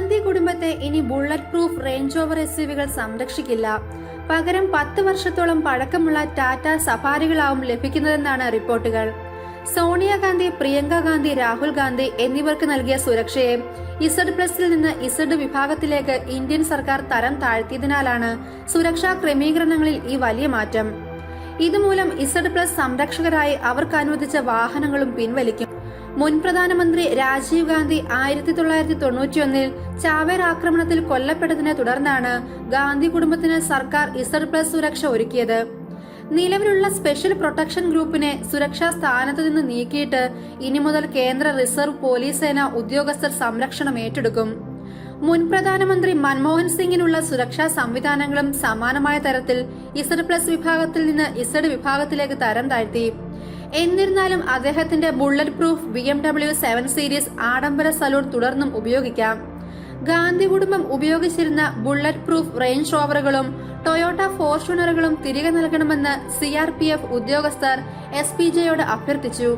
ഗാന്ധി കുടുംബത്തെ ഇനി bullet proof range over എസ്യുവികൾ സംരക്ഷിക്കില്ല. പകരം 10 വർഷത്തോളം പഴക്കമുള്ള ടാറ്റ സഫാരികളാവും ലഭിക്കുന്നതെന്നാണ് റിപ്പോർട്ടുകൾ. സോണിയാഗാന്ധി, പ്രിയങ്ക ഗാന്ധി, രാഹുൽ ഗാന്ധി എന്നിവർക്ക് നൽകിയ സുരക്ഷയെ Z+ൽ നിന്ന് Z വിഭാഗത്തിലേക്ക് ഇന്ത്യൻ സർക്കാർ തരം താഴ്ത്തിയതിനാലാണ് സുരക്ഷാ ക്രമീകരണങ്ങളിൽ ഈ വലിയ മാറ്റം. ഇതുമൂലം Z+ സംരക്ഷകരായി അവർക്ക് അനുവദിച്ച വാഹനങ്ങളും പിൻവലിക്കും. മുൻ പ്രധാനമന്ത്രി രാജീവ് ഗാന്ധി 1991 ചാവേർ ആക്രമണത്തിൽ കൊല്ലപ്പെട്ടതിനെ തുടർന്നാണ് ഗാന്ധി കുടുംബത്തിന് സർക്കാർ Z+ സുരക്ഷ ഒരുക്കിയത്. നിലവിലുള്ള സ്പെഷ്യൽ പ്രൊട്ടക്ഷൻ ഗ്രൂപ്പിനെ സുരക്ഷാ സ്ഥാനത്ത് നിന്ന് നീക്കിയിട്ട് ഇനി മുതൽ കേന്ദ്ര റിസർവ് പോലീസ് സേന ഉദ്യോഗസ്ഥർ സംരക്ഷണം ഏറ്റെടുക്കും. മുൻ പ്രധാനമന്ത്രി മൻമോഹൻ സിംഗിനുള്ള സുരക്ഷാ സംവിധാനങ്ങളും സമാനമായ തരത്തിൽ Z+ വിഭാഗത്തിൽ നിന്ന് Z വിഭാഗത്തിലേക്ക് തരം താഴ്ത്തി. എന്നിരുന്നാലും അദ്ദേഹത്തിന്റെ ബുള്ളറ്റ് പ്രൂഫ് BMW 7 സീരീസ് ആഡംബര സലൂൺ തുടർന്നും ഉപയോഗിക്കാം. ഗാന്ധി കുടുംബം ഉപയോഗിച്ചിരുന്ന ബുള്ളറ്റ് പ്രൂഫ് റേഞ്ച് റോവറുകളും ടൊയോട്ട ഫോർച്യൂണറുകളും തിരികെ നൽകണമെന്ന് CRPF ഉദ്യോഗസ്ഥർ SPJയോട് അഭ്യർത്ഥിച്ചു.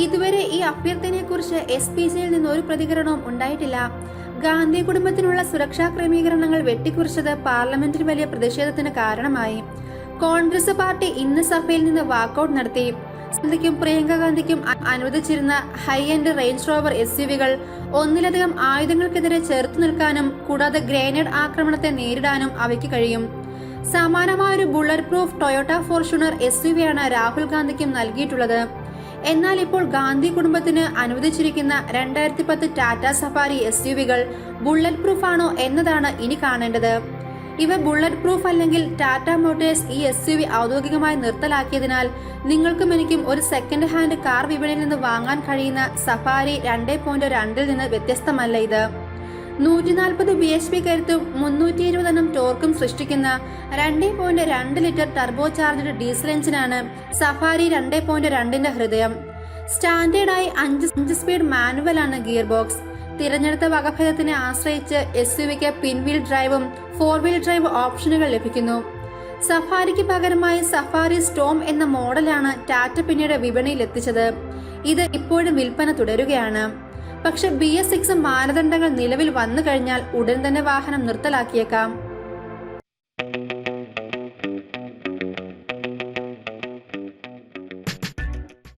ഇതുവരെ ഈ അഭ്യർത്ഥനയെക്കുറിച്ച് SPJയിൽ നിന്ന് ഒരു പ്രതികരണവും ഉണ്ടായിട്ടില്ല. ഗാന്ധി കുടുംബത്തിനുള്ള സുരക്ഷാ ക്രമീകരണങ്ങൾ വെട്ടിക്കുറിച്ചത് പാർലമെന്റിൽ വലിയ പ്രതിഷേധത്തിന് കാരണമായി. കോൺഗ്രസ് പാർട്ടി ഇന്ന് സഭയിൽ നിന്ന് വാക്കൌട്ട് നടത്തി. ഗാന്ധിക്കും പ്രിയങ്ക ഗാന്ധിക്കും അനുവദിച്ചിരുന്ന ഹൈ എൻഡ് റേഞ്ച് റോവർ SUVകൾ ഒന്നിലധികം ആയുധങ്ങൾക്കെതിരെ ചെറുത്തു നിൽക്കാനും കൂടാതെ ഗ്രനേഡ് ആക്രമണത്തെ നേരിടാനും അവയ്ക്ക് കഴിയും. സമാനമായൊരു ബുള്ളറ്റ് പ്രൂഫ് ടൊയോട്ട ഫോർച്യൂണർ SUVയാണ് രാഹുൽ ഗാന്ധിക്കും നൽകിയിട്ടുള്ളത്. എന്നാൽ ഇപ്പോൾ ഗാന്ധി കുടുംബത്തിന് അനുവദിച്ചിരിക്കുന്ന 2010 ടാറ്റ സഫാരി SUVകൾ ബുള്ളറ്റ് പ്രൂഫ് ആണോ എന്നതാണ് ഇനി കാണേണ്ടത്. ഇവ ബുള്ളറ്റ് പ്രൂഫ് അല്ലെങ്കിൽ ടാറ്റ മോട്ടോഴ്സ് ഈ SUV ഔദ്യോഗികമായി നിർത്തലാക്കിയതിനാൽ നിങ്ങൾക്കും എനിക്കും ഒരു സെക്കൻഡ് ഹാൻഡ് കാർ വിപണിയിൽ നിന്ന് വാങ്ങാൻ കഴിയുന്ന സഫാരി 2.2 നിന്ന് വ്യത്യസ്തമല്ല ഇത്. 140 bhp കരുത്തും 320 എണ്ണം ടോർക്കും സൃഷ്ടിക്കുന്ന 2.2 ലിറ്റർ ടർബോ ചാർജ്ഡ് ഡീസൽ എഞ്ചിനാണ് സഫാരി 2.2ന്റെ ഹൃദയം. സ്റ്റാൻഡേർഡായി 5 സ്പീഡ് മാനുവലാണ് ഗിയർ ബോക്സ്. തിരഞ്ഞെടുത്ത വകഭേദത്തിനെ ആശ്രയിച്ച് SUVക്ക് പിൻവീൽ ഡ്രൈവും 4 വീൽ ഡ്രൈവ് ഓപ്ഷനുകൾ ലഭിക്കുന്നു. സഫാരിക്ക് പകരമായി സഫാരി സ്റ്റോം എന്ന മോഡലാണ് ടാറ്റ പിന്നീട് വിപണിയിൽ എത്തിച്ചത്. ഇത് ഇപ്പോഴും വിൽപ്പന തുടരുകയാണ്. പക്ഷെ BS6 മാനദണ്ഡങ്ങൾ നിലവിൽ വന്നു കഴിഞ്ഞാൽ ഉടൻ തന്നെ വാഹനം നിർത്തലാക്കിയേക്കാം.